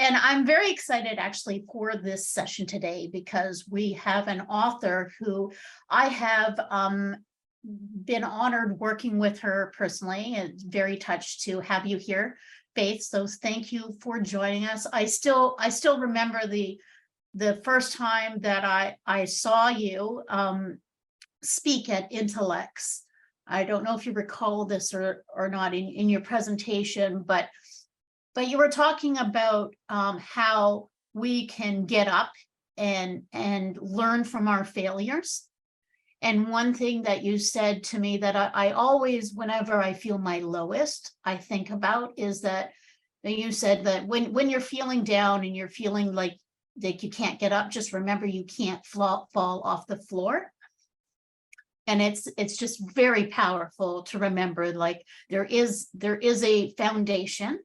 and I'm very excited actually for this session today because we have an author who I have been honored working with her personally, and very touched to have you here, Faith. So thank you for joining us. I still remember the first time that I saw you speak at Intellects. I don't know if you recall this or not in your presentation, but you were talking about how we can get up and learn from our failures. And one thing that you said to me that I always, whenever I feel my lowest, I think about is that you said that when you're feeling down and you're feeling like you can't get up, just remember you can't fall off the floor. And it's just very powerful to remember, like there is a foundation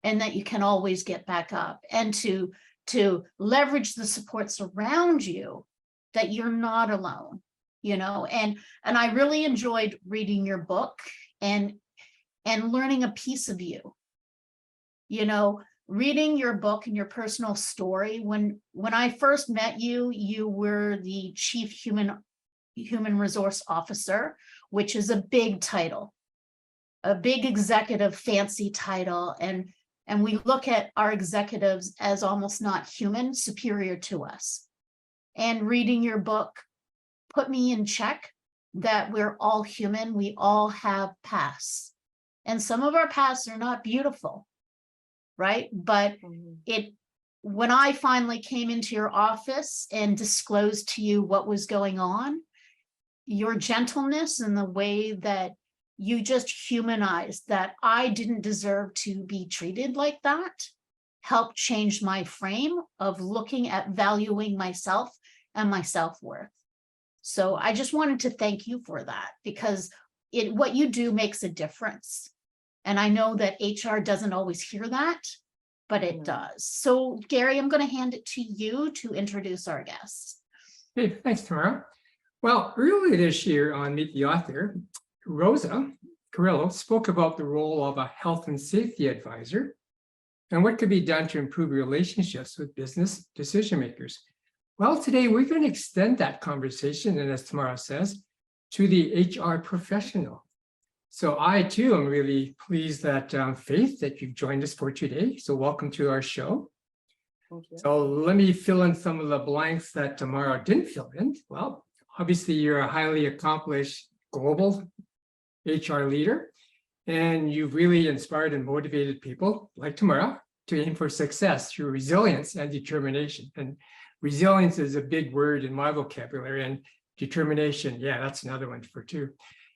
and that you can always get back up, and to leverage the supports around you, that you're not alone, you know. And I really enjoyed reading your book and learning a piece of you, you know, reading your book and your personal story. When I first met you, you were the Chief Human Resource Officer, which is a big title, a big executive fancy title. And we look at our executives as almost not human, superior to us. And reading your book put me in check that we're all human. We all have pasts. And some of our pasts are not beautiful, right? But when I finally came into your office and disclosed to you what was going on, your gentleness and the way that you just humanized that I didn't deserve to be treated like that helped change my frame of looking at valuing myself and my self-worth. So I just wanted to thank you for that, because what you do makes a difference. And I know that HR doesn't always hear that, but it does. So Gary, I'm going to hand it to you to introduce our guests. Hey, thanks, Tamara. Well, earlier this year on Meet the Author, Rosa Carrillo spoke about the role of a health and safety advisor and what could be done to improve relationships with business decision makers. Well, today we're going to extend that conversation, and as Tamara says, to the HR professional. So I too am really pleased that Faith, that you've joined us for today. So welcome to our show. Thank you. So let me fill in some of the blanks that Tamara didn't fill in. Well, obviously, you're a highly accomplished global HR leader, and you've really inspired and motivated people like Tamara to aim for success through resilience and determination. And resilience is a big word in my vocabulary, and determination, yeah, that's another one for too.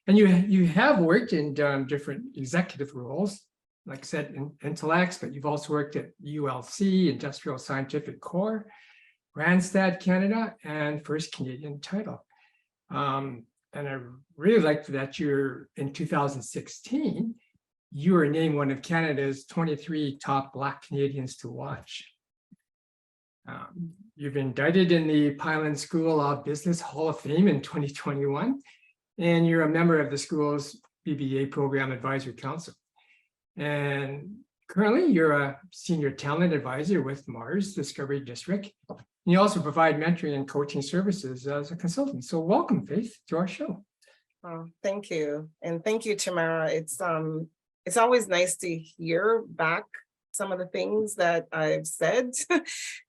And you have worked in different executive roles, like I said, in Intellects, but you've also worked at ULC, Industrial Scientific Corps, Randstad Canada, and First Canadian Title. And I really liked that you're in 2016, you were named one of Canada's 23 top Black Canadians to watch. You've been indicted in the Pylan School of Business Hall of Fame in 2021, and you're a member of the school's BBA Program Advisory Council. And currently, you're a senior talent advisor with Mars Discovery District. And you also provide mentoring and coaching services as a consultant. So welcome, Faith, to our show. Oh, thank you. And thank you, Tamara. It's always nice to hear back some of the things that I've said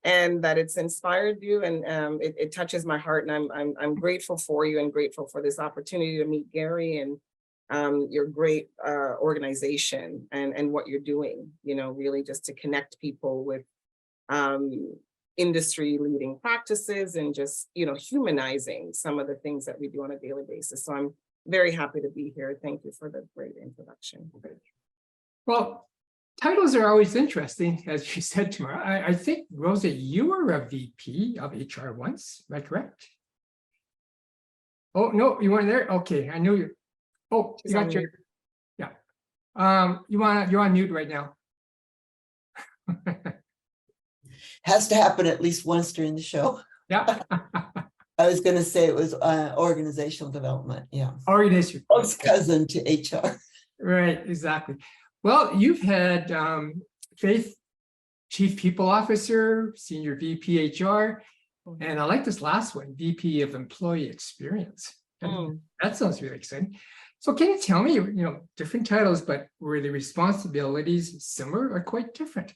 and that it's inspired you, and it touches my heart, and I'm grateful for you and grateful for this opportunity to meet Gary and your great organization and what you're doing, you know, really just to connect people with industry leading practices and just, you know, humanizing some of the things that we do on a daily basis. So I'm very happy to be here. Thank you for the great introduction. Well, titles are always interesting, as you said, Tamara. I think, Rosa, you were a VP of HR once, am I correct? Oh, no, you weren't there? Okay, I knew you. Oh, you got your, yeah. You're on mute right now. Has to happen at least once during the show. Yeah. I was going to say it was organizational development. Yeah. Organization. Close cousin to HR. Right, exactly. Well, you've had, Faith, Chief People Officer, Senior VP HR, and I like this last one, VP of Employee Experience. Mm. That sounds really exciting. So can you tell me, different titles, but were the responsibilities similar or quite different?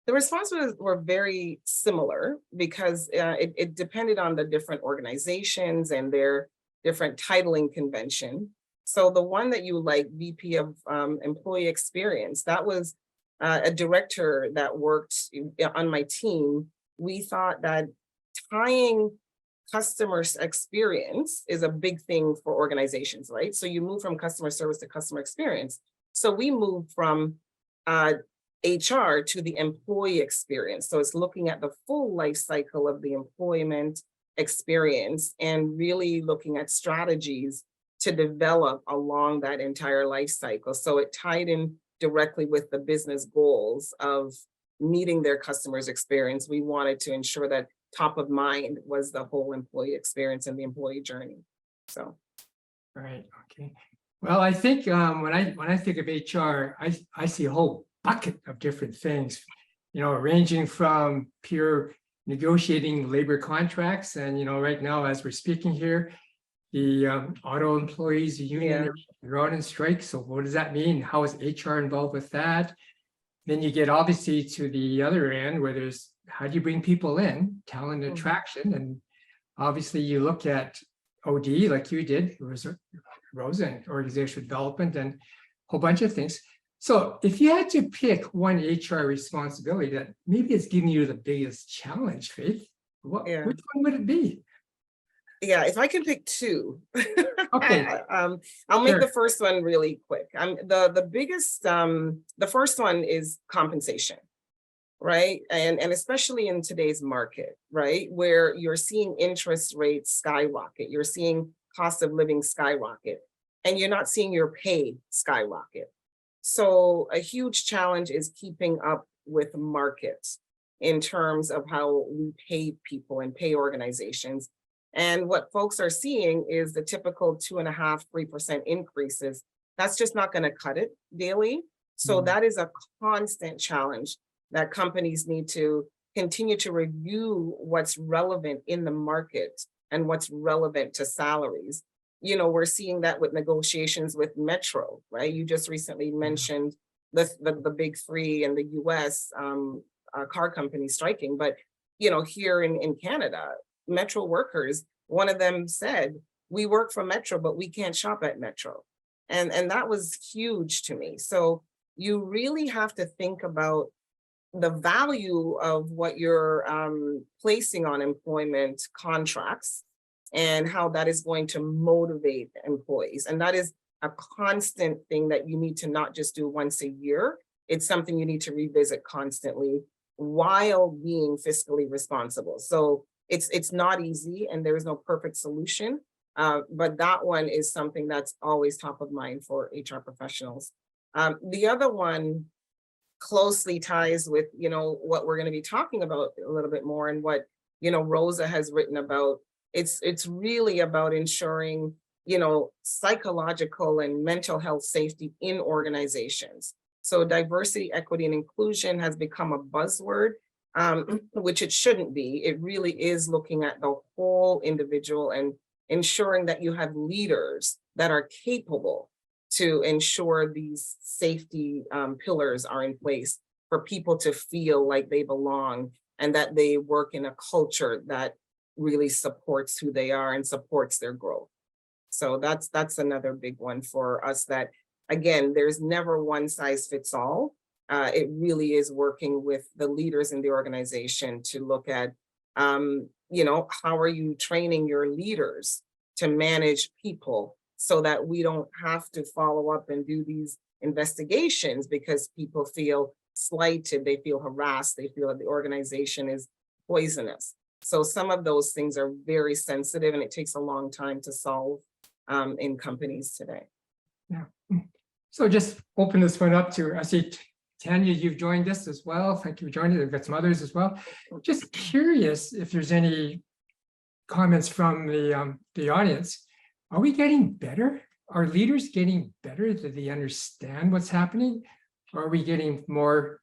The responsibilities were very similar because it depended on the different organizations and their different titling convention. So the one that you like, VP of Employee Experience, that was a director that worked on my team. We thought that tying customer experience is a big thing for organizations, right? So you move from customer service to customer experience. So we moved from HR to the employee experience. So it's looking at the full life cycle of the employment experience and really looking at strategies to develop along that entire life cycle. So it tied in directly with the business goals of meeting their customers' experience. We wanted to ensure that top of mind was the whole employee experience and the employee journey. So, Right. Okay. Well, I think when I think of HR, I see a whole bucket of different things, ranging from pure negotiating labor contracts, and right now as we're speaking here, the auto employees, the union, they're out on strike. So what does that mean? How is HR involved with that? Then you get obviously to the other end where there's how do you bring people in, talent attraction, and obviously you look at OD like you did, Rosa, and organizational development and a whole bunch of things. So if you had to pick one HR responsibility that maybe is giving you the biggest challenge, Faith, which one would it be? Yeah, if I can pick two, Okay. I'll make the first one really quick. The biggest, the first one is compensation, right? And especially in today's market, right? Where you're seeing interest rates skyrocket, you're seeing cost of living skyrocket, and you're not seeing your pay skyrocket. So a huge challenge is keeping up with markets in terms of how we pay people and pay organizations. And what folks are seeing is the typical 2.5%, 3% increases. That's just not going to cut it daily. So that is a constant challenge that companies need to continue to review what's relevant in the market and what's relevant to salaries. We're seeing that with negotiations with Metro, right? You just recently mentioned the big three in the US car companies striking, but here in Canada, Metro workers, one of them said, we work for Metro, but we can't shop at Metro. And that was huge to me. So you really have to think about the value of what you're placing on employment contracts and how that is going to motivate employees. And that is a constant thing that you need to not just do once a year. It's something you need to revisit constantly while being fiscally responsible. So it's not easy and there is no perfect solution, but that one is something that's always top of mind for HR professionals. The other one closely ties with, what we're going to be talking about a little bit more and what, Rosa has written about. It's really about ensuring, psychological and mental health safety in organizations. So diversity, equity, and inclusion has become a buzzword, which it shouldn't be. It really is looking at the whole individual and ensuring that you have leaders that are capable to ensure these safety pillars are in place for people to feel like they belong and that they work in a culture that really supports who they are and supports their growth. So that's another big one for us that, again, there's never one size fits all. It really is working with the leaders in the organization to look at, how are you training your leaders to manage people so that we don't have to follow up and do these investigations because people feel slighted, they feel harassed, they feel that the organization is poisonous. So some of those things are very sensitive and it takes a long time to solve in companies today. Yeah. So just open this one up to, I see Tanya, you've joined us as well. Thank you for joining. We've got some others as well. Just curious if there's any comments from the audience. Are we getting better? Are leaders getting better? Do they understand what's happening? Or are we getting more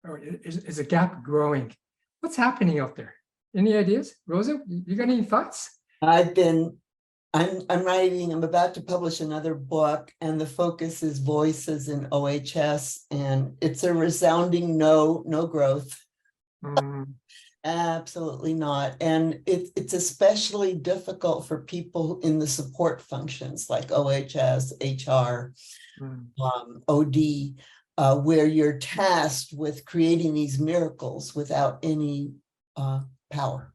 or is the gap growing? What's happening out there? Any ideas? Rosa, you got any thoughts? I'm writing, I'm about to publish another book, and the focus is voices in OHS, and it's a resounding no growth. Mm, Absolutely not. And it's especially difficult for people in the support functions like OHS, HR, mm, OD, where you're tasked with creating these miracles without any power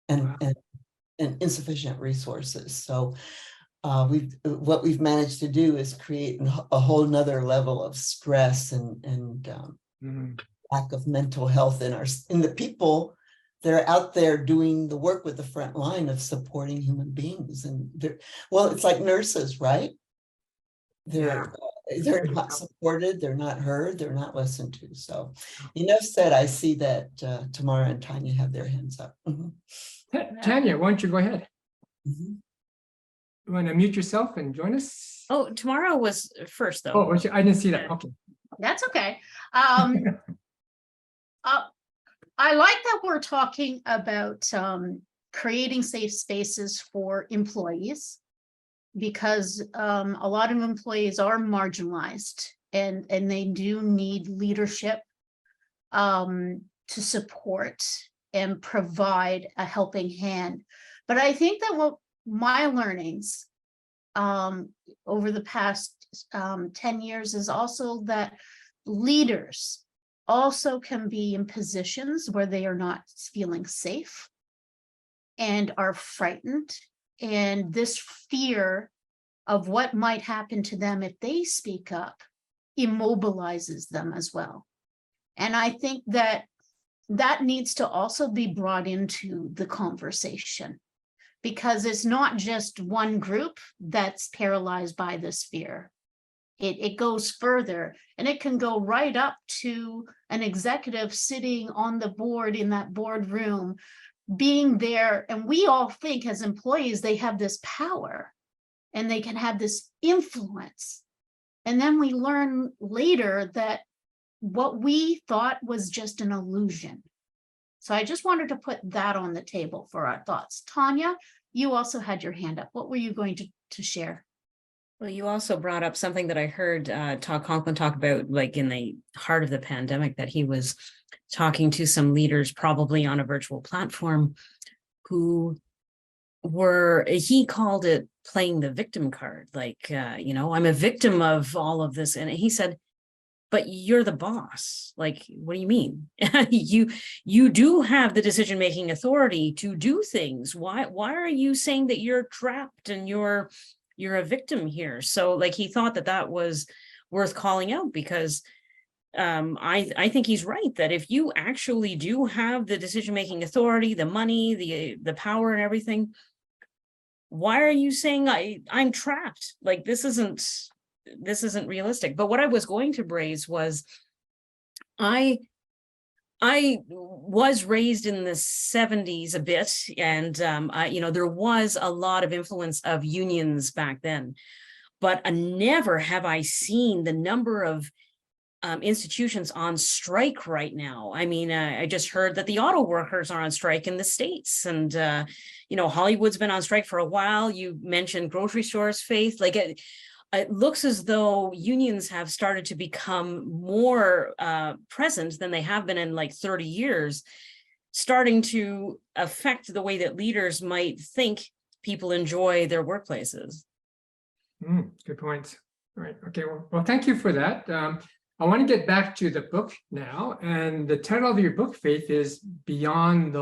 wow. and insufficient resources. So what we've managed to do is create a whole nother level of stress and Mm, lack of mental health in the people that are out there doing the work with the front line of supporting human beings. And well, it's like nurses, right? They're not supported, they're not heard, they're not listened to. So enough said. I see that Tamara and Tanya have their hands up. Mhm. Tanya, why don't you go ahead? Mhm. You want to mute yourself and join us? Oh, tomorrow was first though. Oh, I didn't see that. Okay. That's okay. I like that we're talking about creating safe spaces for employees, because a lot of employees are marginalized and they do need leadership to support and provide a helping hand. But I think that what my learnings over the past 10 years is also that leaders also can be in positions where they are not feeling safe and are frightened. And this fear of what might happen to them if they speak up immobilizes them as well. And I think that that needs to also be brought into the conversation, because it's not just one group that's paralyzed by this fear. It goes further, and it can go right up to an executive sitting on the board in that boardroom, being there. And we all think as employees, they have this power and they can have this influence. And then we learn later that what we thought was just an illusion. So I just wanted to put that on the table for our thoughts. Tanya, you also had your hand up. What were you going to share? Well, you also brought up something that I heard Todd Conklin talk about, like in the heart of the pandemic, that he was talking to some leaders, probably on a virtual platform, who were, he called it playing the victim card. Like, I'm a victim of all of this. And he said, but you're the boss. Like, what do you mean? you do have the decision-making authority to do things. Why are you saying that you're trapped and you're a victim here? So like, he thought that was worth calling out, because I think he's right, that if you actually do have the decision-making authority, the money, the power and everything, why are you saying I'm trapped? Like, this isn't realistic. But what I was going to raise was, I was raised in the 70s a bit, and there was a lot of influence of unions back then, but never have I seen the number of institutions on strike right now. I mean, I just heard that the auto workers are on strike in the States, and Hollywood's been on strike for a while. You mentioned grocery stores, Faith. Like, it looks as though unions have started to become more present than they have been in like 30 years, starting to affect the way that leaders might think people enjoy their workplaces. Good point. All right. Okay. Well, thank you for that. I want to get back to the book now, and the title of your book, Faith, is Beyond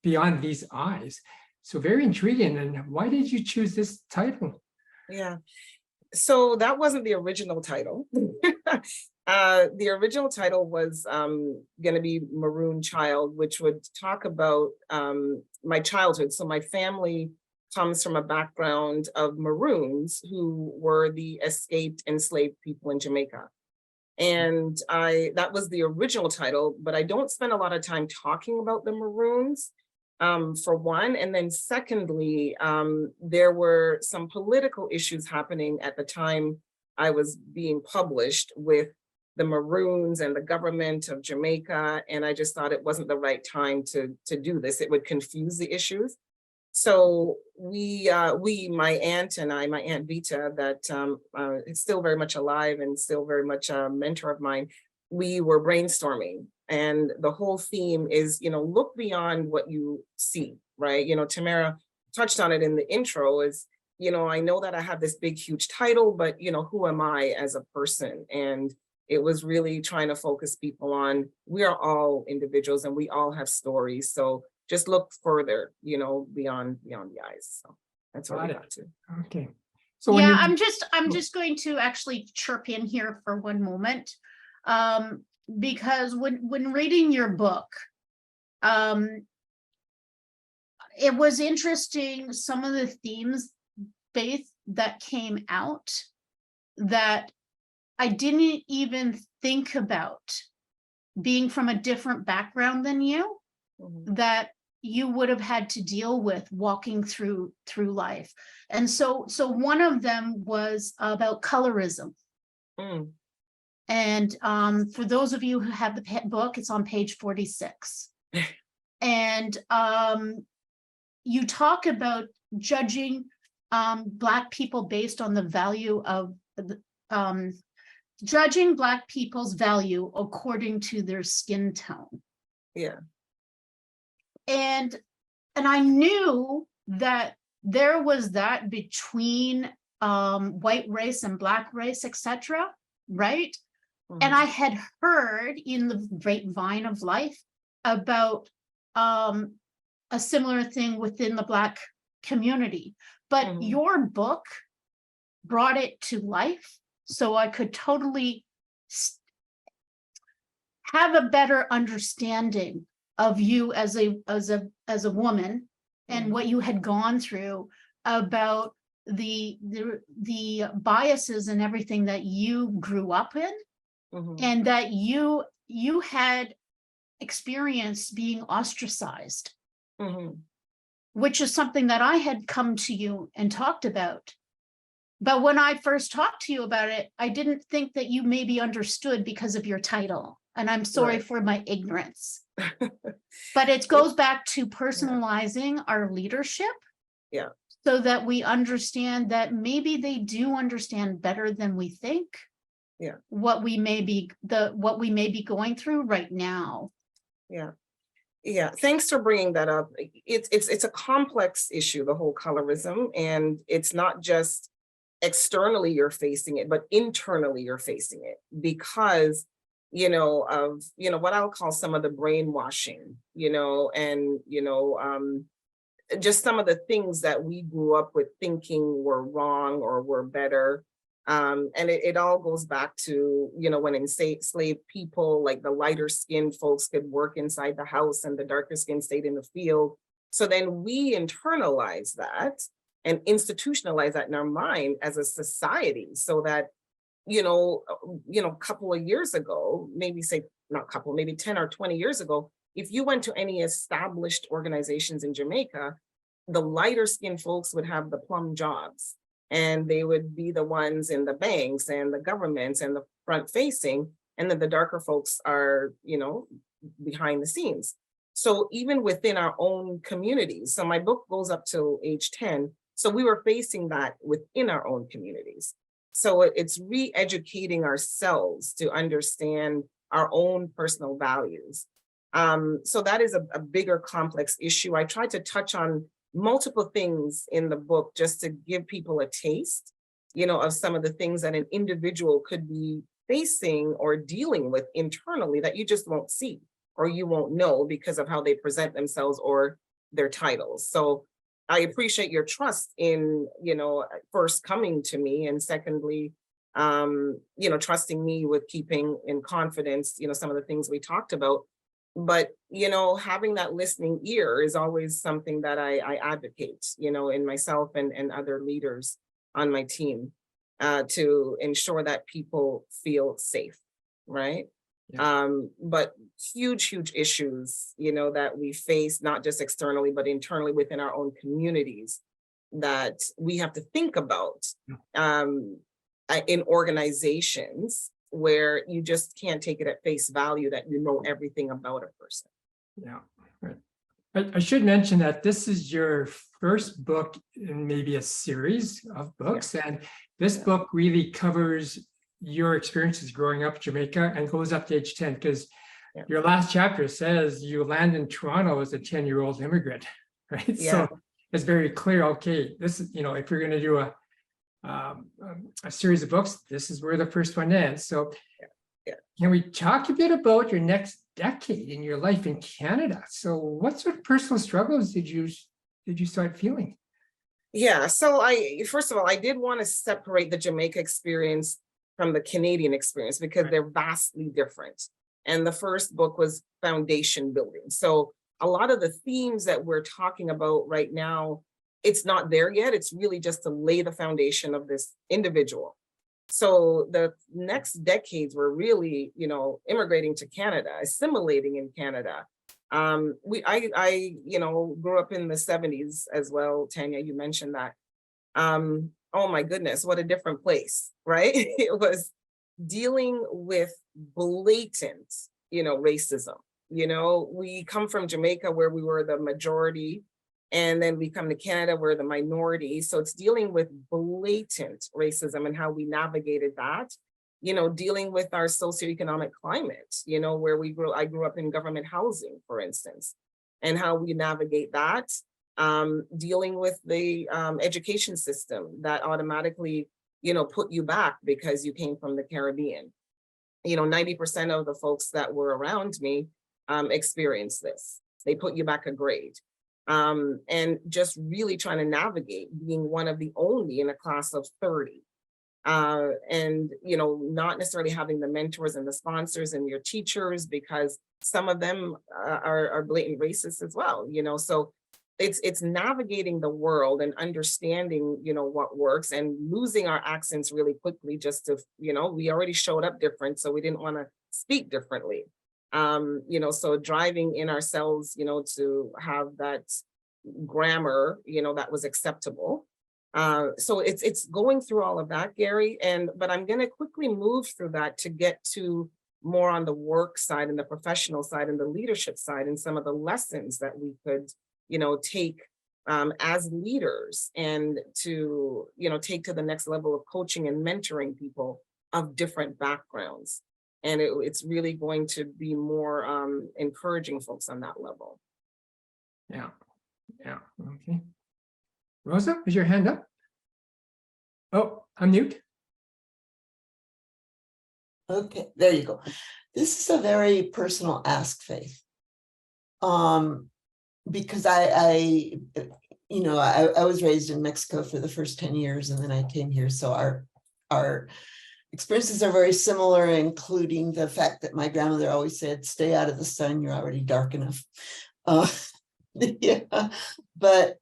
These Eyes. So very intriguing. And why did you choose this title? Yeah. So that wasn't the original title. The original title was going to be Maroon Child, which would talk about my childhood. So my family comes from a background of Maroons, who were the escaped enslaved people in Jamaica. And that was the original title, but I don't spend a lot of time talking about the Maroons, for one. And then secondly, there were some political issues happening at the time I was being published with the Maroons and the government of Jamaica. And I just thought it wasn't the right time to do this. It would confuse the issues. So we, my aunt and I, my Aunt Vita, that is still very much alive and still very much a mentor of mine, we were brainstorming. And the whole theme is, look beyond what you see, right? Tamara touched on it in the intro is, I know that I have this big, huge title, but, who am I as a person? And it was really trying to focus people on, we are all individuals and we all have stories. So just look further, beyond the eyes. So that's what we got to. Okay. So when Yeah, you, I'm just going to actually chirp in here for one moment. Because when reading your book, it was interesting, some of the themes, Faith, that came out that I didn't even think about, being from a different background than you, that you would have had to deal with walking through life. And so one of them was about colorism. And for those of you who have the book, it's on page 46. And you talk about judging Black people based on the value of judging Black people's value according to their skin tone. Yeah. And I knew that there was that between white race and Black race, etc., right? And I had heard in the grapevine of life about a similar thing within the Black community. But your book brought it to life, so I could totally have a better understanding of you as a woman and what you had gone through, about the biases and everything that you grew up in, and that you had experienced being ostracized, which is something that I had come to you and talked about. But when I first talked to you about it, I didn't think that you maybe understood because of your title. And I'm sorry for my ignorance. But it goes back to personalizing our leadership. Yeah. So that we understand that maybe they do understand better than we think. Yeah. What we may be going through right now. Yeah. Yeah, thanks for bringing that up. It's a complex issue, the whole colorism, and it's not just externally you're facing it, but internally you're facing it because, of, what I'll call some of the brainwashing, and, just some of the things that we grew up with thinking were wrong or were better. And it all goes back to, when enslaved people, like the lighter skinned folks, could work inside the house and the darker skinned stayed in the field. So then we internalize that and institutionalize that in our mind as a society, so that, a couple of years ago, maybe 10 or 20 years ago, if you went to any established organizations in Jamaica, the lighter skinned folks would have the plum jobs. And they would be the ones in the banks and the governments and the front facing. And then the darker folks are, behind the scenes. So even within our own communities, so my book goes up to age 10. So we were facing that within our own communities. So it's re-educating ourselves to understand our own personal values. So that is a bigger complex issue. I tried to touch on multiple things in the book just to give people a taste, of some of the things that an individual could be facing or dealing with internally that you just won't see or you won't know because of how they present themselves or their titles. So I appreciate your trust in, first coming to me, and secondly, trusting me with keeping in confidence, some of the things we talked about. But, having that listening ear is always something that I advocate, in myself and other leaders on my team, to ensure that people feel safe, right? Yeah. But huge issues, that we face, not just externally, but internally within our own communities, that we have to think about in organizations where you just can't take it at face value that you know everything about a person. Yeah, right. I should mention that this is your first book in maybe a series of books, and this book really covers your experiences growing up in Jamaica and goes up to age 10, because your last chapter says you land in Toronto as a 10-year-old immigrant, right? Yeah. So it's very clear, okay, this is, if you're going to do a series of books, this is where the first one ends. So can we talk a bit about your next decade in your life in Canada? So what sort of personal struggles did you start feeling? Yeah, so first of all, I did want to separate the Jamaica experience from the Canadian experience because they're vastly different. And the first book was foundation building. So a lot of the themes that we're talking about right now, it's not there yet. It's really just to lay the foundation of this individual. So the next decades were really, immigrating to Canada, assimilating in Canada. I grew up in the 70s as well. Tanya, you mentioned that. Oh my goodness, what a different place, right? It was dealing with blatant, racism. We come from Jamaica where we were the majority, and then we come to Canada where the minority. So it's dealing with blatant racism and how we navigated that. Dealing with our socioeconomic climate, where I grew up in government housing, for instance, and how we navigate that. Dealing with the education system that automatically, put you back because you came from the Caribbean. 90% of the folks that were around me experienced this. They put you back a grade. And just really trying to navigate being one of the only in a class of 30. And not necessarily having the mentors and the sponsors and your teachers, because some of them are blatant racists as well. So it's navigating the world and understanding what works, and losing our accents really quickly just to we already showed up different, so we didn't want to speak differently. So driving in ourselves to have that grammar that was acceptable. So it's going through all of that, Gary, but I'm going to quickly move through that to get to more on the work side and the professional side and the leadership side, and some of the lessons that we could take as leaders, and to take to the next level of coaching and mentoring people of different backgrounds. And it's really going to be more encouraging folks on that level. Yeah. Okay. Rosa, is your hand up? Oh, unmute. Okay, there you go. This is a very personal ask, Faith. Because I was raised in Mexico for the first 10 years, and then I came here. So our experiences are very similar, including the fact that my grandmother always said, stay out of the sun, you're already dark enough. Yeah, but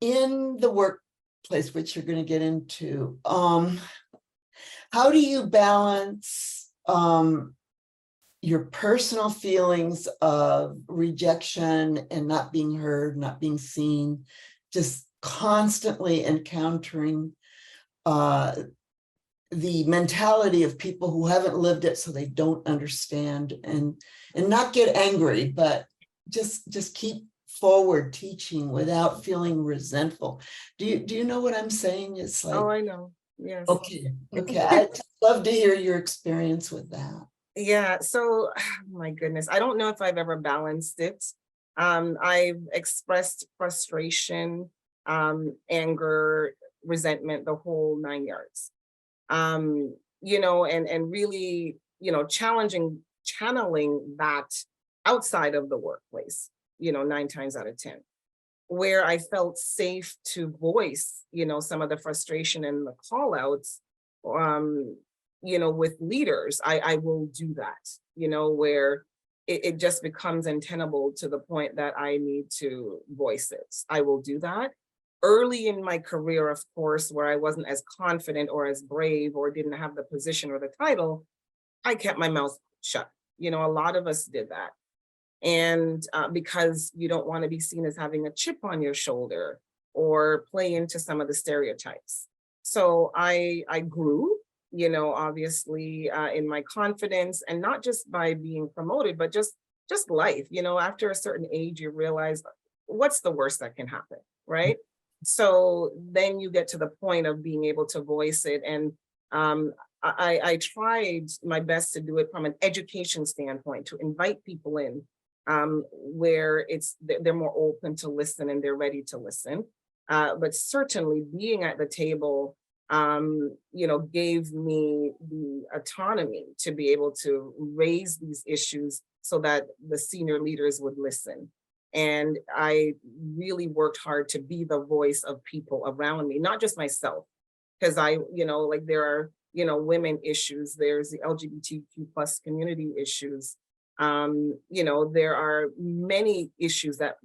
in the workplace, which you're going to get into, how do you balance your personal feelings of rejection and not being heard, not being seen, just constantly encountering the mentality of people who haven't lived it, so they don't understand, and not get angry, but just keep forward teaching without feeling resentful. Do you know what I'm saying? It's like, Oh, I know. Yes. Okay. I'd love to hear your experience with that. Yeah, so my goodness, I don't know if I've ever balanced it. I've expressed frustration, anger, resentment, the whole 9 yards. And really, channeling that outside of the workplace, 9 times out of 10, where I felt safe to voice, some of the frustration and the call outs, with leaders. I will do that, where it just becomes untenable to the point that I need to voice it. I will do that. Early in my career, of course, where I wasn't as confident or as brave or didn't have the position or the title, I kept my mouth shut. A lot of us did that. And because you don't want to be seen as having a chip on your shoulder or play into some of the stereotypes. So I grew, obviously in my confidence, and not just by being promoted, but just life. After a certain age, you realize what's the worst that can happen, right? So then you get to the point of being able to voice it. And I tried my best to do it from an education standpoint, to invite people in where they're more open to listen and they're ready to listen. But certainly being at the table, gave me the autonomy to be able to raise these issues so that the senior leaders would listen. And I really worked hard to be the voice of people around me, not just myself, because there are, women issues, there's the LGBTQ plus community issues. There are many issues that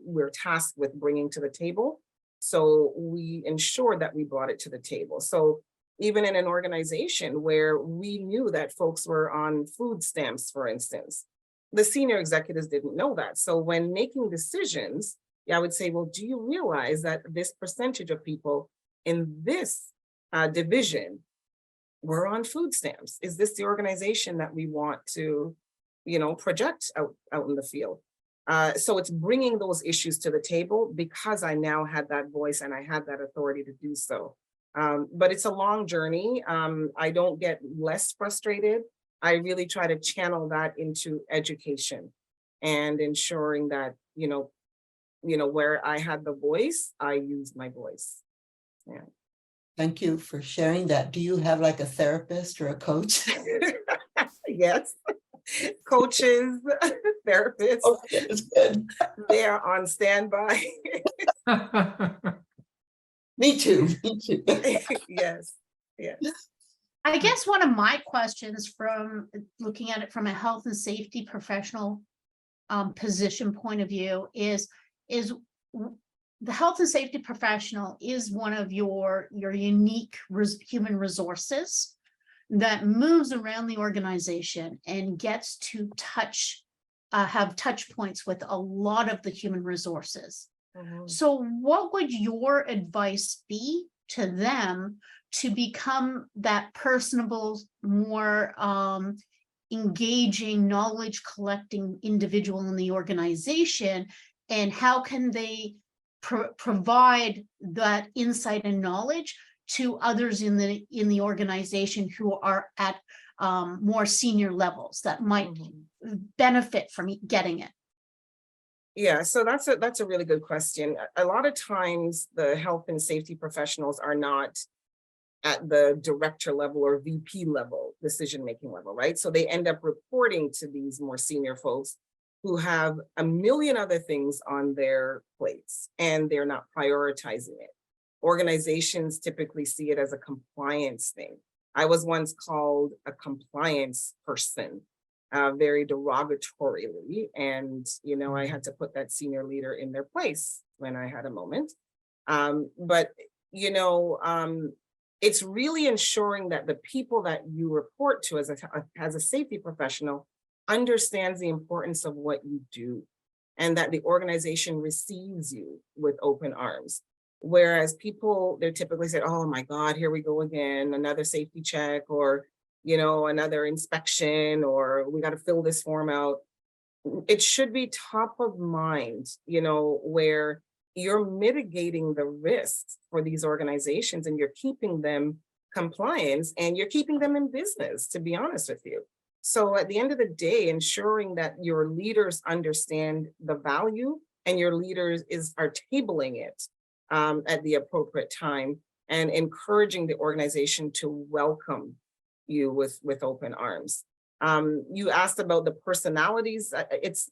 we're tasked with bringing to the table. So we ensured that we brought it to the table. So even in an organization where we knew that folks were on food stamps, for instance, the senior executives didn't know that. So when making decisions, I would say, well, do you realize that this percentage of people in this division were on food stamps? Is this the organization that we want to, project out in the field? So it's bringing those issues to the table because I now had that voice and I had that authority to do so. But it's a long journey. I don't get less frustrated. I really try to channel that into education and ensuring that, where I had the voice, I used my voice. Yeah. Thank you for sharing that. Do you have like a therapist or a coach? Yes. Coaches, therapists, Oh, that's good. they are on standby. Me too. Me too. Yes. I guess one of my questions from looking at it from a health and safety professional position point of view is the health and safety professional is one of your unique human resources that moves around the organization and gets to have touch points with a lot of the human resources. So what would your advice be to them to become that personable, more engaging, knowledge collecting individual in the organization? And how can they provide that insight and knowledge to others in the organization who are at more senior levels that might benefit from getting it? Yeah, so that's a really good question. A lot of times the health and safety professionals are not at the director level or VP level, decision-making level, right? So they end up reporting to these more senior folks who have a million other things on their plates and they're not prioritizing it. Organizations typically see it as a compliance thing. I was once called a compliance person, very derogatorily. And, I had to put that senior leader in their place when I had a moment. But it's really ensuring that the people that you report to as a safety professional understands the importance of what you do and that the organization receives you with open arms. Whereas people, they're typically say, oh my God, here we go again, another safety check or, another inspection, or we got to fill this form out. It should be top of mind, where you're mitigating the risks for these organizations and you're keeping them compliant and you're keeping them in business, to be honest with you. So at the end of the day, ensuring that your leaders understand the value and your leaders are tabling it at the appropriate time and encouraging the organization to welcome you with open arms. You asked about the personalities. It's,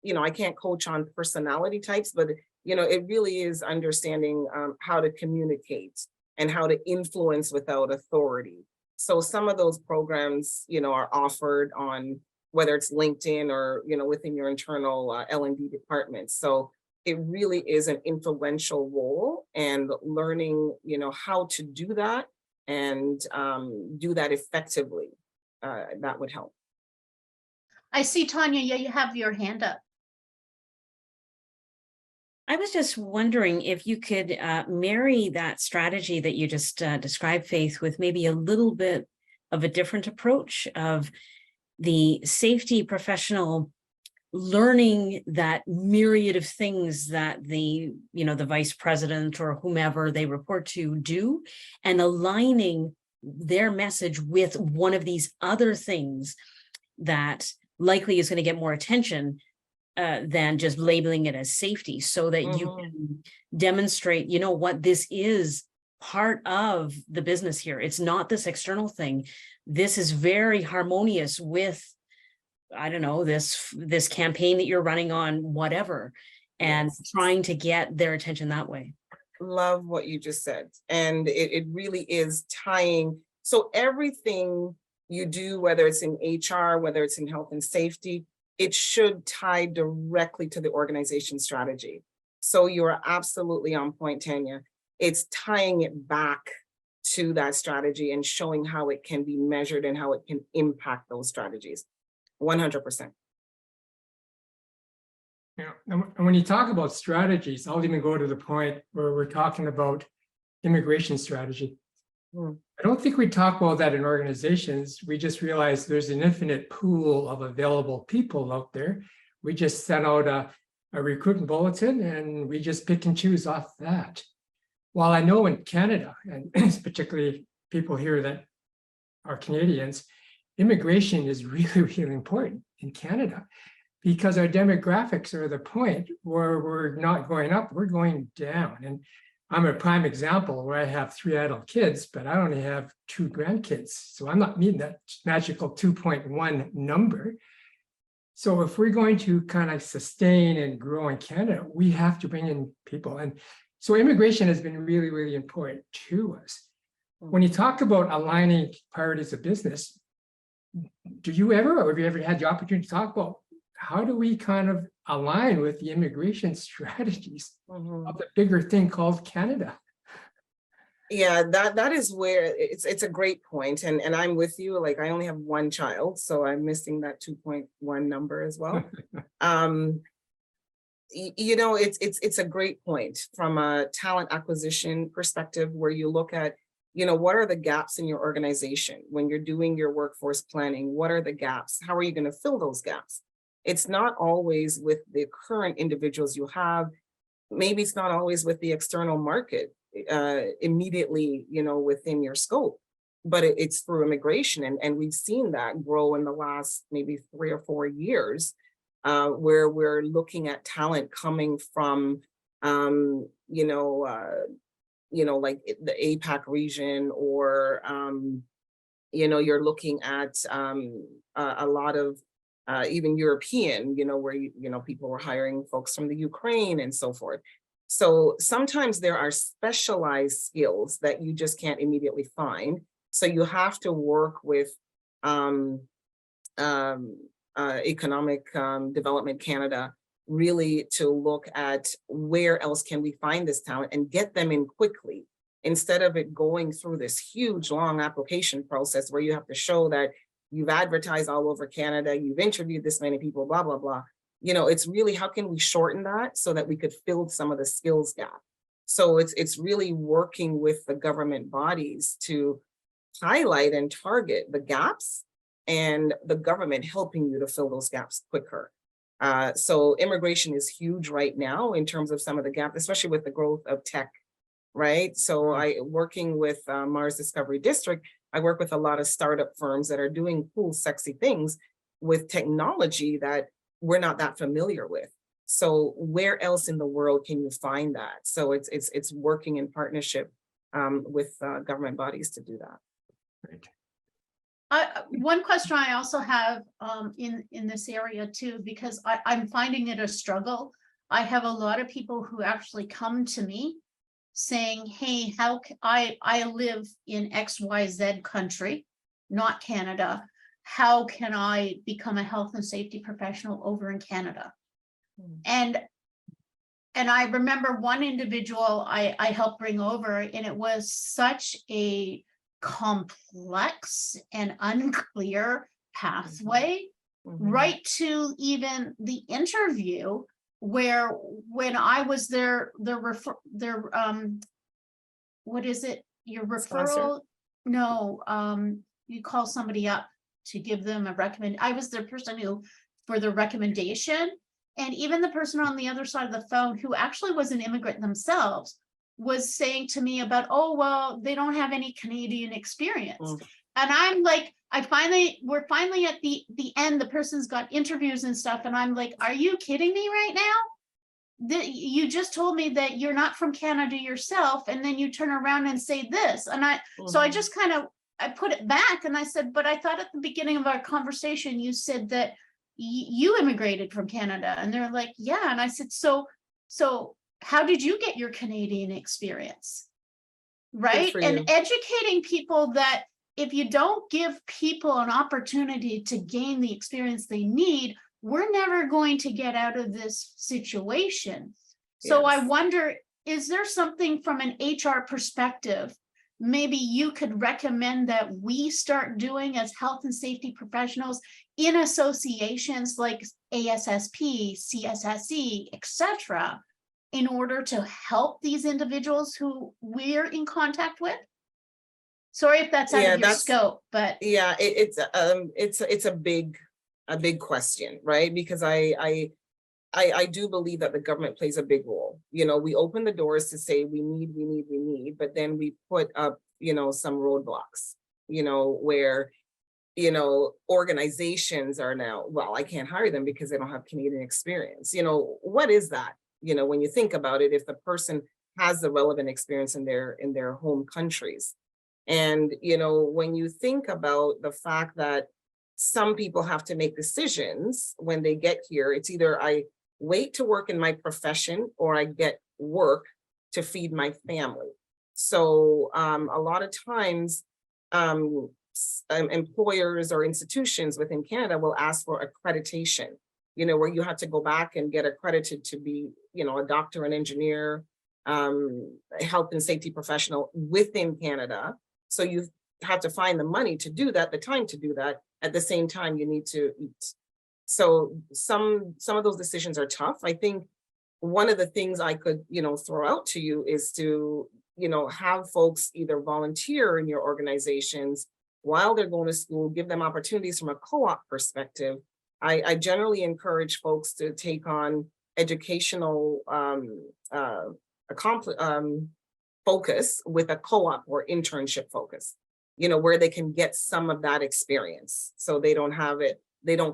I can't coach on personality types, but it really is understanding how to communicate and how to influence without authority. So some of those programs, are offered on whether it's LinkedIn or, within your internal L&D department. So it really is an influential role, and learning, how to do that and do that effectively, that would help. I see, Tanya, you have your hand up. I was just wondering if you could marry that strategy that you just described, Faith, with maybe a little bit of a different approach of the safety professional learning that myriad of things that the vice president or whomever they report to do, and aligning their message with one of these other things that likely is going to get more attention than just labeling it as safety, so that you can demonstrate, what this is part of the business here. It's not this external thing. This is very harmonious with, I don't know, this campaign that you're running on, whatever, and trying to get their attention that way. Love what you just said. And it really is tying. So everything you do, whether it's in HR, whether it's in health and safety, it should tie directly to the organization strategy. So you're absolutely on point, Tanya. It's tying it back to that strategy and showing how it can be measured and how it can impact those strategies. 100%. Yeah, and when you talk about strategies, I'll even go to the point where we're talking about immigration strategy. I don't think we talk about that in organizations. We just realize there's an infinite pool of available people out there. We just send out a recruitment bulletin and we just pick and choose off that. While I know in Canada, and particularly people here that are Canadians, immigration is really, really important in Canada, because our demographics are the point where we're not going up, we're going down. And I'm a prime example where I have 3 adult kids, but I only have 2 grandkids. So I'm not meeting that magical 2.1 number. So if we're going to kind of sustain and grow in Canada, we have to bring in people. And so immigration has been really, really important to us. When you talk about aligning priorities of business, do you ever, or have you ever had the opportunity to talk about how do we kind of align with the immigration strategies of the bigger thing called Canada? Yeah, that is where it's a great point. And I'm with you. Like, I only have 1 child, so I'm missing that 2.1 number as well. It's a great point from a talent acquisition perspective, where you look at, what are the gaps in your organization when you're doing your workforce planning? What are the gaps? How are you going to fill those gaps? It's not always with the current individuals you have. Maybe it's not always with the external market immediately, within your scope, but it's through immigration. And we've seen that grow in the last maybe 3 or 4 years, where we're looking at talent coming from, like the APAC region, or, you're looking at a lot of even European, where, people were hiring folks from the Ukraine and so forth. So sometimes there are specialized skills that you just can't immediately find. So you have to work with Economic Development Canada, really to look at where else can we find this talent and get them in quickly, instead of it going through this huge long application process where you have to show that you've advertised all over Canada, you've interviewed this many people, blah, blah, blah. It's really, how can we shorten that so that we could fill some of the skills gap? So it's really working with the government bodies to highlight and target the gaps, and the government helping you to fill those gaps quicker. So immigration is huge right now in terms of some of the gaps, especially with the growth of tech, right? So working with Mars Discovery District, I work with a lot of startup firms that are doing cool, sexy things with technology that we're not that familiar with. So where else in the world can you find that? So it's working in partnership with government bodies to do that. Right. One question I also have in this area too, because I'm finding it a struggle. I have a lot of people who actually come to me saying, hey, how can I live in XYZ country, not Canada. How can I become a health and safety professional over in Canada? And I remember one individual I helped bring over, and it was such a complex and unclear pathway, right to even the interview, where when I was their what is it? Your Sponsor? referral? No, you call somebody up to give them a recommend. I was their person who, for the recommendation. And even the person on the other side of the phone, who actually was an immigrant themselves, was saying to me about, oh, well, they don't have any Canadian experience. Mm. And I'm like, we're finally at the end, the person's got interviews and stuff. And I'm like, are you kidding me right now? You just told me that you're not from Canada yourself, and then you turn around and say this. And so I just kind of, I put it back and I said, but I thought at the beginning of our conversation, you said that you immigrated from Canada. And they're like, yeah. And I said, so how did you get your Canadian experience? Right. for And you. educating people that if you don't give people an opportunity to gain the experience they need, we're never going to get out of this situation. So I Yes. wonder, is there something from an HR perspective maybe you could recommend that we start doing as health and safety professionals in associations like ASSP, CSSE, etc., in order to help these individuals who we're in contact with? Sorry if that's out of your scope, but Yeah, it's a big question, right? Because I do believe that the government plays a big role. You know, we open the doors to say we need, but then we put up, some roadblocks, where, organizations are now, well, I can't hire them because they don't have Canadian experience. What is that? When you think about it, if the person has the relevant experience in their home countries. And, when you think about the fact that some people have to make decisions when they get here, it's either I wait to work in my profession or I get work to feed my family. So a lot of times employers or institutions within Canada will ask for accreditation, where you have to go back and get accredited to be, a doctor, an engineer, a health and safety professional within Canada. So you have to find the money to do that, the time to do that. At the same time, you need to eat. So some of those decisions are tough. I think one of the things I could, throw out to you is to, have folks either volunteer in your organizations while they're going to school, give them opportunities from a co-op perspective. I generally encourage folks to take on educational focus with a co-op or internship focus, where they can get some of that experience. So they don't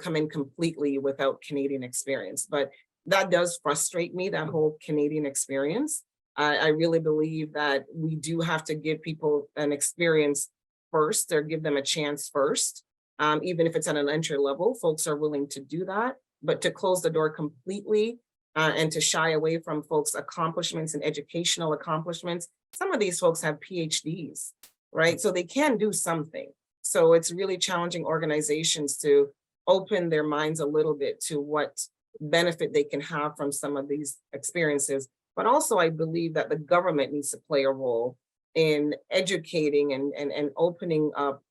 come in completely without Canadian experience. But that does frustrate me, that whole Canadian experience. I really believe that we do have to give people an experience first, or give them a chance first. Even if it's at an entry level, folks are willing to do that. But to close the door completely and to shy away from folks' accomplishments and educational accomplishments, some of these folks have PhDs, right? So they can do something. So it's really challenging organizations to open their minds a little bit to what benefit they can have from some of these experiences. But also, I believe that the government needs to play a role in educating and opening up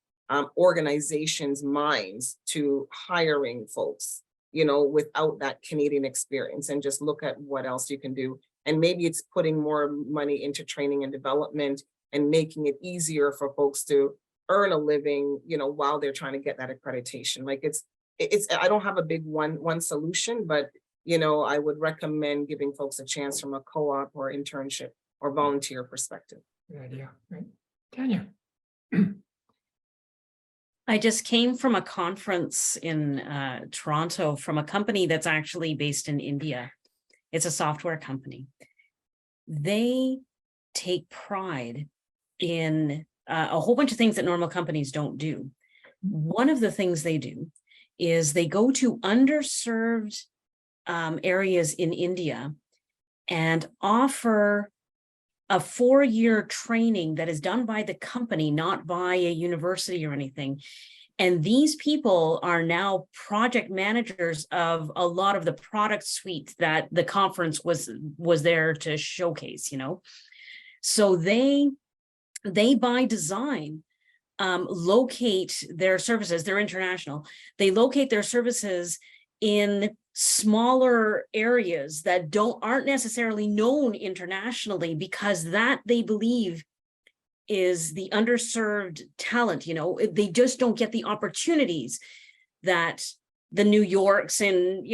organizations' minds to hiring folks, without that Canadian experience, and just look at what else you can do. And maybe it's putting more money into training and development and making it easier for folks to earn a living, while they're trying to get that accreditation. Like it's I don't have a big one solution, but I would recommend giving folks a chance from a co-op or internship or volunteer perspective. Good idea, right? Tanya. I just came from a conference in Toronto from a company that's actually based in India. It's a software company. They take pride in a whole bunch of things that normal companies don't do. One of the things they do is they go to underserved areas in India and offer a 4-year training that is done by the company, not by a university or anything. And these people are now project managers of a lot of the product suite that the conference was there to showcase, So they by design locate their services. They're international. They locate their services in smaller areas that aren't necessarily known internationally, because that they believe is the underserved talent. They just don't get the opportunities that the New Yorks and,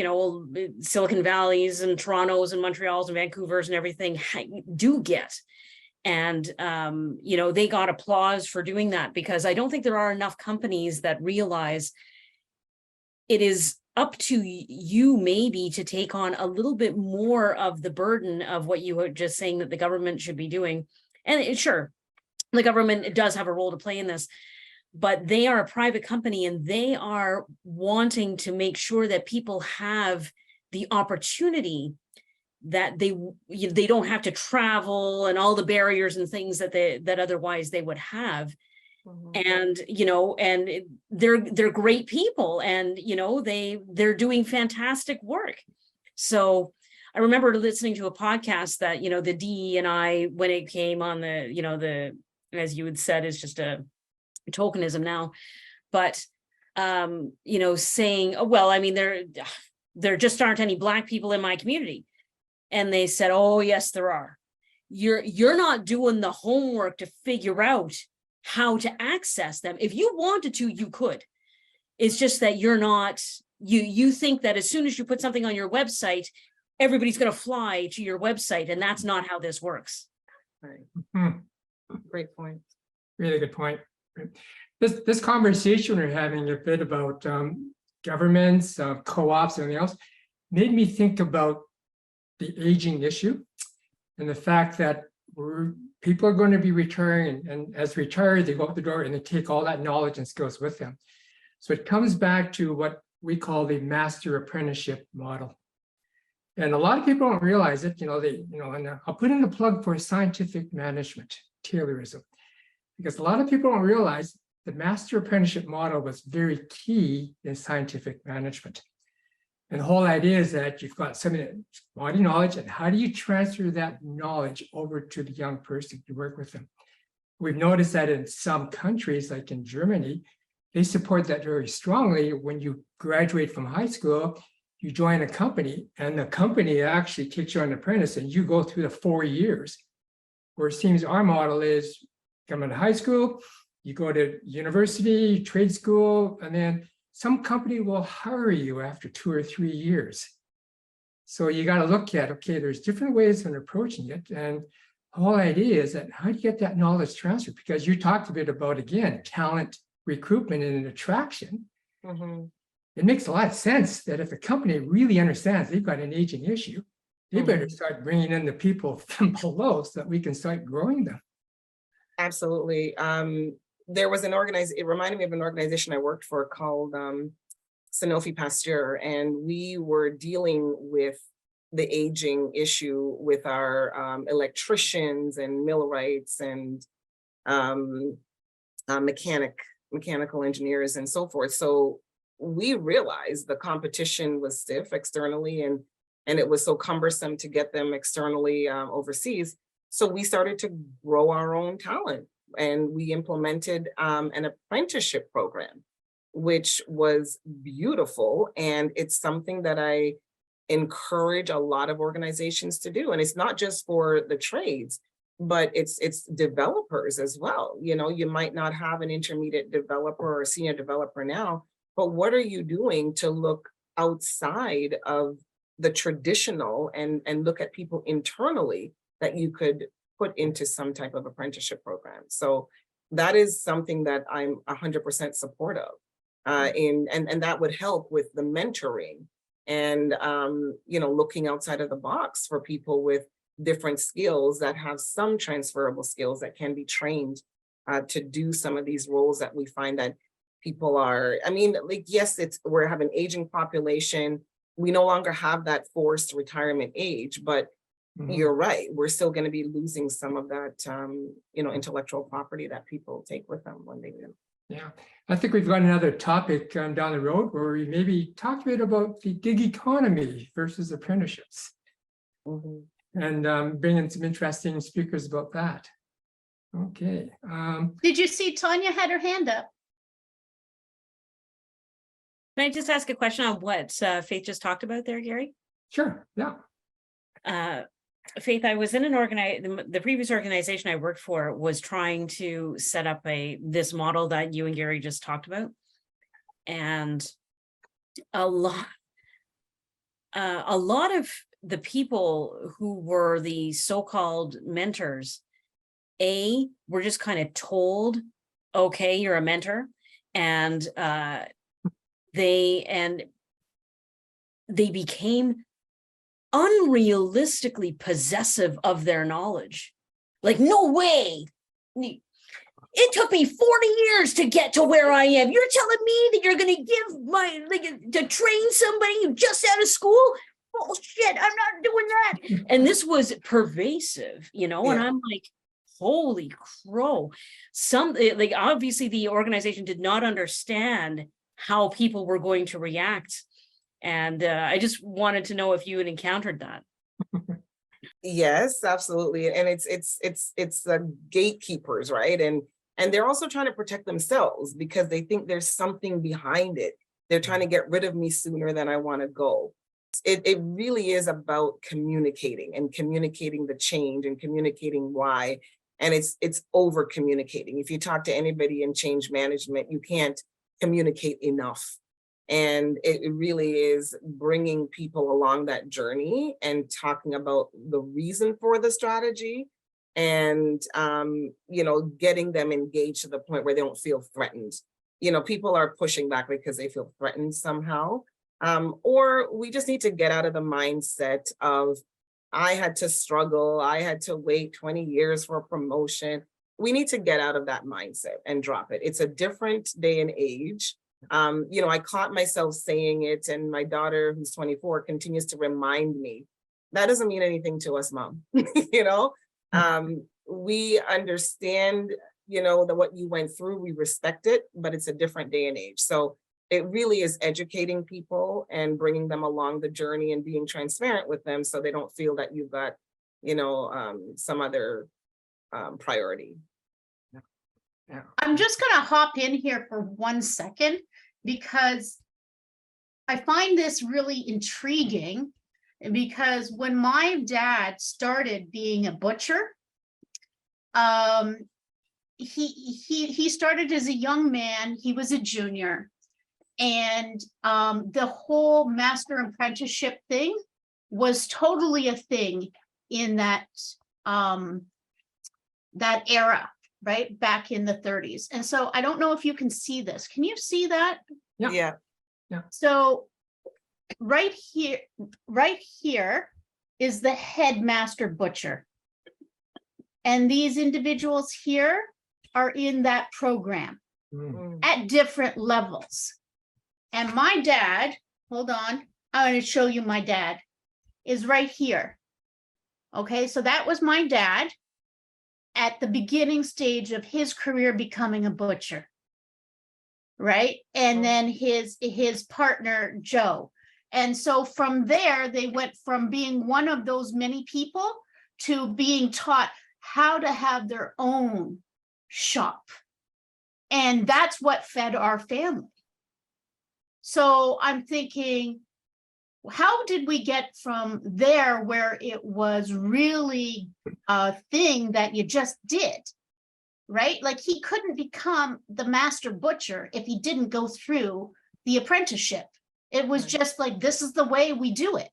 Silicon Valleys and Torontos and Montreals and Vancouvers and everything do get. And, they got applause for doing that, because I don't think there are enough companies that realize it is up to you maybe to take on a little bit more of the burden of what you were just saying that the government should be doing. And sure, the government does have a role to play in this, but they are a private company and they are wanting to make sure that people have the opportunity, that they don't have to travel and all the barriers and things that otherwise they would have. And and they're great people, and they're doing fantastic work. So I remember listening to a podcast that the DE&I, when it came on the as you had said, is just a tokenism now, but saying, oh, well, I mean, there just aren't any Black people in my community. And they said, oh yes, there are. You're not doing the homework to figure out how to access them. If you wanted to, you could. It's just that you're not, you think that as soon as you put something on your website, everybody's going to fly to your website, and that's not how this works. Right. Great point. Really good point. This conversation we're having a bit about governments, co-ops, and everything else made me think about the aging issue and the fact that people are going to be retiring, and as retired, they go out the door and they take all that knowledge and skills with them. So it comes back to what we call the master apprenticeship model. And a lot of people don't realize it, and I'll put in a plug for scientific management, Taylorism, because a lot of people don't realize the master apprenticeship model was very key in scientific management. And the whole idea is that you've got some body knowledge, and how do you transfer that knowledge over to the young person to work with them? We've noticed that in some countries, like in Germany, they support that very strongly. When you graduate from high school, you join a company, and the company actually takes you on an apprentice, and you go through the 4 years. Where it seems our model is come out of high school, you go to university, trade school, and then some company will hire you after 2 or 3 years. So you got to look at, okay, there's different ways of approaching it. And the whole idea is that how do you get that knowledge transfer? Because you talked a bit about, again, talent recruitment and attraction. It makes a lot of sense that if a company really understands they've got an aging issue, they better start bringing in the people from below so that we can start growing them. Absolutely. There was it reminded me of an organization I worked for called Sanofi Pasteur, and we were dealing with the aging issue with our electricians and millwrights and mechanical engineers and so forth. So we realized the competition was stiff externally, and it was so cumbersome to get them externally overseas. So we started to grow our own talent, and we implemented an apprenticeship program, which was beautiful. And it's something that I encourage a lot of organizations to do. And it's not just for the trades, but it's developers as well. You might not have an intermediate developer or a senior developer now, but what are you doing to look outside of the traditional and look at people internally that you could put into some type of apprenticeship program? So that is something that I'm 100% support of. And that would help with the mentoring and, looking outside of the box for people with different skills that have some transferable skills that can be trained to do some of these roles that we find that people are, yes, we're having an aging population. We no longer have that forced retirement age, but you're right. We're still going to be losing some of that, intellectual property that people take with them when they do. Yeah, I think we've got another topic down the road where we maybe talk a bit about the gig economy versus apprenticeships, and bring in some interesting speakers about that. Okay. Did you see Tanya had her hand up? Can I just ask a question on what Faith just talked about there, Gary? Sure, yeah. Faith, I was in the previous organization I worked for was trying to set up this model that you and Gary just talked about. And a lot of the people who were the so-called mentors, were just kind of told, okay, you're a mentor. And they became unrealistically possessive of their knowledge. Like, no way. It took me 40 years to get to where I am. You're telling me that you're going to give to train somebody just out of school? Bullshit, I'm not doing that. And this was pervasive, and I'm like, holy crow. Obviously the organization did not understand how people were going to react. And I just wanted to know if you had encountered that. Yes, absolutely. And it's the gatekeepers, right? And they're also trying to protect themselves because they think there's something behind it. They're trying to get rid of me sooner than I want to go. It really is about communicating the change and communicating why. And it's over communicating. If you talk to anybody in change management, you can't communicate enough. And it really is bringing people along that journey and talking about the reason for the strategy and, getting them engaged to the point where they don't feel threatened. People are pushing back because they feel threatened somehow. Or we just need to get out of the mindset of, I had to struggle, I had to wait 20 years for a promotion. We need to get out of that mindset and drop it. It's a different day and age. I caught myself saying it, and my daughter, who's 24, continues to remind me, that doesn't mean anything to us, Mom. We understand, what you went through, we respect it, but it's a different day and age. So it really is educating people and bringing them along the journey and being transparent with them so they don't feel that you've got, some other priority. Yeah. I'm just going to hop in here for 1 second because I find this really intriguing, because when my dad started being a butcher, he started as a young man. He was a junior, and the whole master apprenticeship thing was totally a thing in that era. Right back in the 30s. And so I don't know if you can see this. Can you see that? Yeah. So right here is the headmaster butcher. And these individuals here are in that program at different levels. And my dad, hold on, I'm going to show you my dad, is right here. Okay, so that was my dad at the beginning stage of his career becoming a butcher, right? And then his partner, Joe. And so from there, they went from being one of those many people to being taught how to have their own shop. And that's what fed our family. So I'm thinking, how did we get from there where it was really a thing that you just did, right? Like, he couldn't become the master butcher if he didn't go through the apprenticeship. It was just like, this is the way we do it.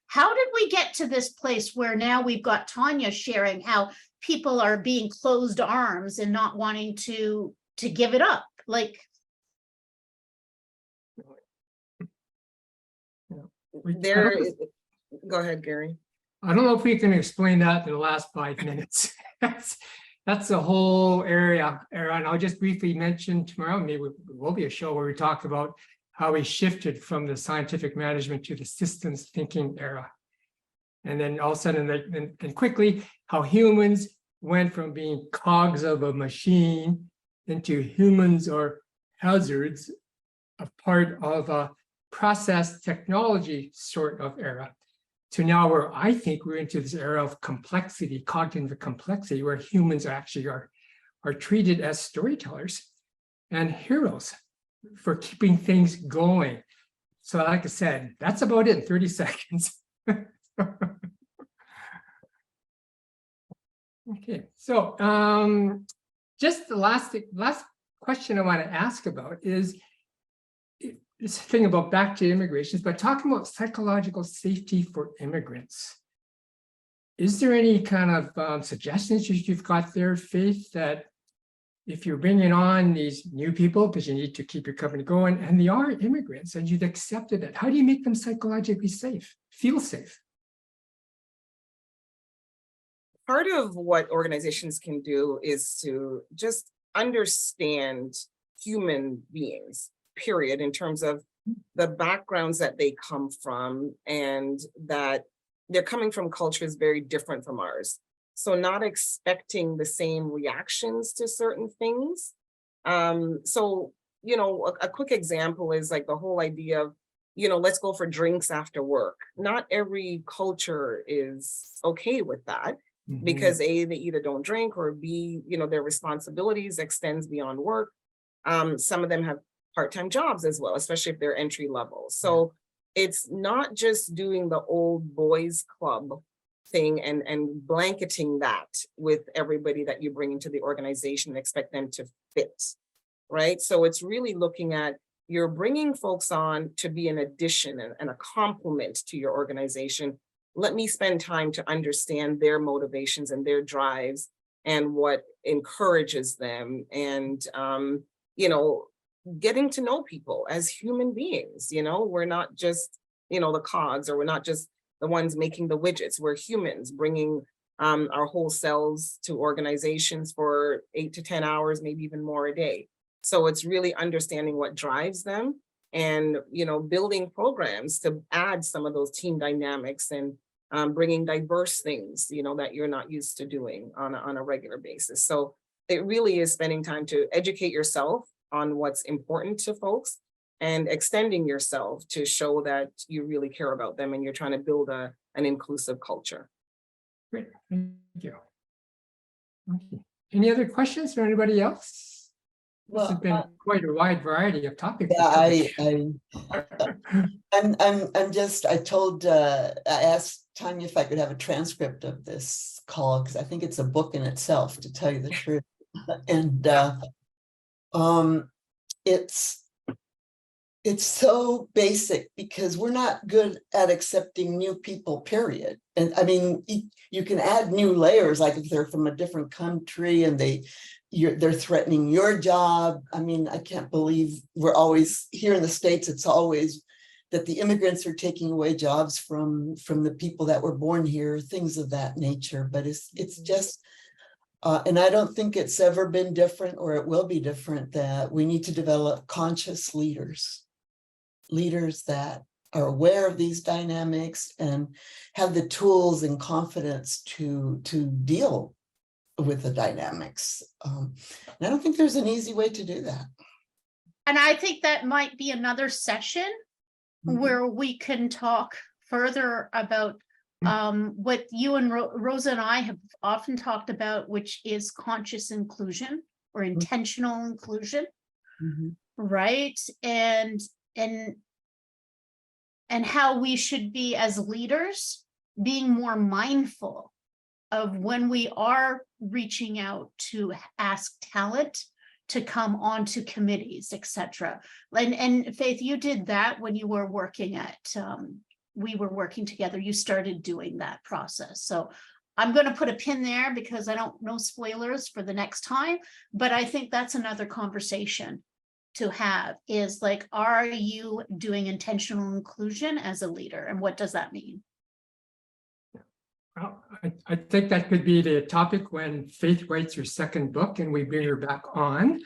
How did we get to this place where now we've got Tanya sharing how people are being closed arms and not wanting to give it up? Like, Go ahead, Gary. I don't know if we can explain that in the last 5 minutes. That's a whole area, and I'll just briefly mention tomorrow, maybe it will be a show where we talk about how we shifted from the scientific management to the systems thinking era. And then all of a sudden, and quickly, how humans went from being cogs of a machine into humans or hazards, a part of a process technology sort of era, to now where I think we're into this era of complexity, cognitive complexity, where humans actually are treated as storytellers and heroes. for keeping things going. So like I said, that's about it in 30 seconds. Okay, so just the last question I want to ask about is this thing about back to immigrations, but talking about psychological safety for immigrants. Is there any kind of suggestions you've got there, Faith, that if you're bringing on these new people, because you need to keep your company going, and they are immigrants and you've accepted it, how do you make them psychologically safe, feel safe? Part of what organizations can do is to just understand human beings, period, in terms of the backgrounds that they come from, and that they're coming from cultures very different from ours. So not expecting the same reactions to certain things. So, you know, a quick example is like the whole idea of, you know, let's go for drinks after work. Not every culture is okay with that. Because A, they either don't drink, or B, you know, their responsibilities extends beyond work. Some of them have part-time jobs as well, especially if they're entry level. So it's not just doing the old boys club thing and blanketing that with everybody that you bring into the organization and expect them to fit, right? So it's really looking at, you're bringing folks on to be an addition and a complement to your organization. Let me spend time to understand their motivations and their drives and what encourages them, and you know, getting to know people as human beings. You know, we're not just, you know, the cogs, or we're not just the ones making the widgets. We're humans bringing our whole selves to organizations for 8 to 10 hours, maybe even more a day. So it's really understanding what drives them, and, you know, building programs to add some of those team dynamics, and bringing diverse things, you know, that you're not used to doing on a regular basis. So it really is spending time to educate yourself on what's important to folks, and extending yourself to show that you really care about them and you're trying to build an inclusive culture. Great, thank you. Okay. Any other questions from anybody else? This has been quite a wide variety of topics. Yeah, I asked Tanya if I could have a transcript of this call, because I think it's a book in itself, to tell you the truth. And it's so basic, because we're not good at accepting new people, period. And I mean, you can add new layers, like if they're from a different country and they're threatening your job. I mean, I can't believe we're always here in the States. It's always that the immigrants are taking away jobs from the people that were born here, things of that nature. But it's just, and I don't think it's ever been different, or it will be different, that we need to develop conscious leaders that are aware of these dynamics and have the tools and confidence to deal with the dynamics. And I don't think there's an easy way to do that. And I think that might be another session where we can talk further about what you and Rosa and I have often talked about, which is conscious inclusion or intentional inclusion, right? And how we should be, as leaders, being more mindful of when we are reaching out to ask talent to come onto committees, etc. And Faith, you did that when you were working at, we were working together. You started doing that process. So I'm going to put a pin there, because I don't know spoilers for the next time, but I think that's another conversation to have, is like, are you doing intentional inclusion as a leader, and what does that mean? Well, I think that could be the topic when Faith writes her second book and we bring her back on.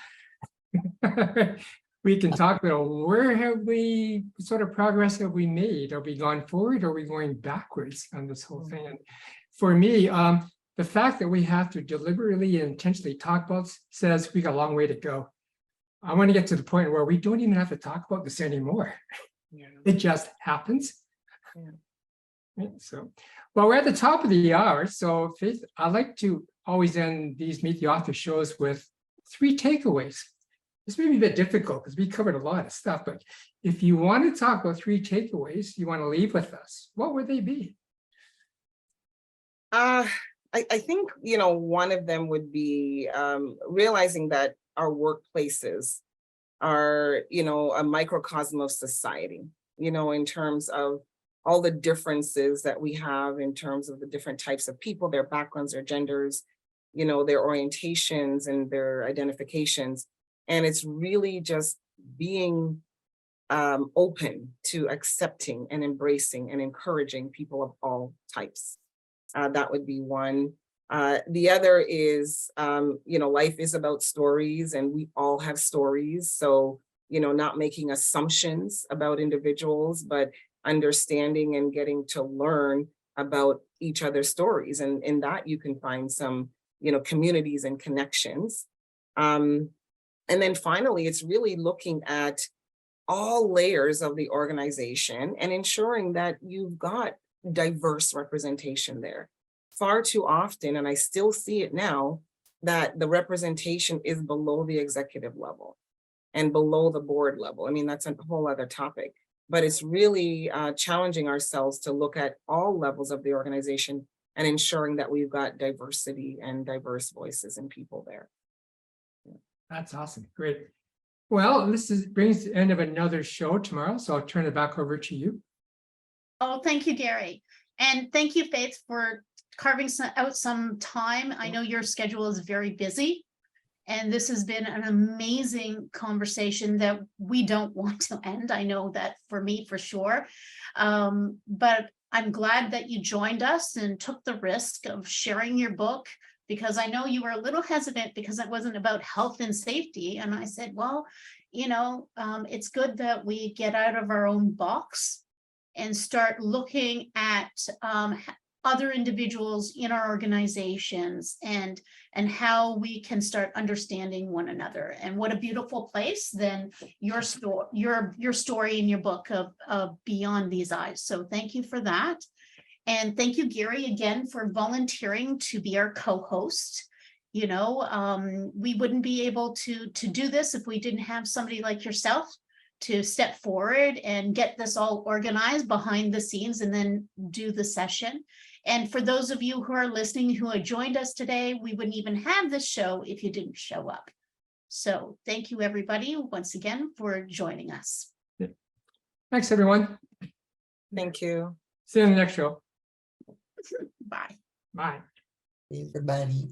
We can talk about what sort of progress have we made? Are we going forward, or are we going backwards on this whole thing? And for me, the fact that we have to deliberately and intentionally talk about says we got a long way to go. I want to get to the point where we don't even have to talk about this anymore. It just happens. Right, so, well, we're at the top of the hour. So, Faith, I like to always end these Meet the Author shows with 3 takeaways. this may be a bit difficult because we covered a lot of stuff, but if you want to talk about 3 takeaways you want to leave with us, what would they be? I think, you know, one of them would be realizing that our workplaces are, you know, a microcosm of society, you know, in terms of all the differences that we have in terms of the different types of people, their backgrounds, their genders, you know, their orientations and their identifications. And it's really just being open to accepting and embracing and encouraging people of all types. That would be one. The other is, you know, life is about stories and we all have stories. So, you know, not making assumptions about individuals, but understanding and getting to learn about each other's stories. And in that you can find some, you know, communities and connections. And then finally, it's really looking at all layers of the organization and ensuring that you've got diverse representation there. Far too often, and I still see it now, that the representation is below the executive level and below the board level. I mean, that's a whole other topic, but it's really challenging ourselves to look at all levels of the organization and ensuring that we've got diversity and diverse voices and people there. That's awesome. Great. Well, brings the end of another show tomorrow, so I'll turn it back over to you. Oh, thank you, Gary. And thank you, Faith, for carving out some time. I know your schedule is very busy. And this has been an amazing conversation that we don't want to end. I know that for me, for sure. But I'm glad that you joined us and took the risk of sharing your book, because I know you were a little hesitant because it wasn't about health and safety. And I said, well, you know, it's good that we get out of our own box and start looking at other individuals in our organizations and how we can start understanding one another. And what a beautiful place then your story in your book of Beyond These Eyes. So thank you for that. And thank you, Gary, again, for volunteering to be our co-host. You know, we wouldn't be able to do this if we didn't have somebody like yourself to step forward and get this all organized behind the scenes and then do the session. And for those of you who are listening who have joined us today, we wouldn't even have this show if you didn't show up. So thank you, everybody, once again for joining us. Thanks, everyone. Thank you. See you in the next show. Bye. Bye. Everybody.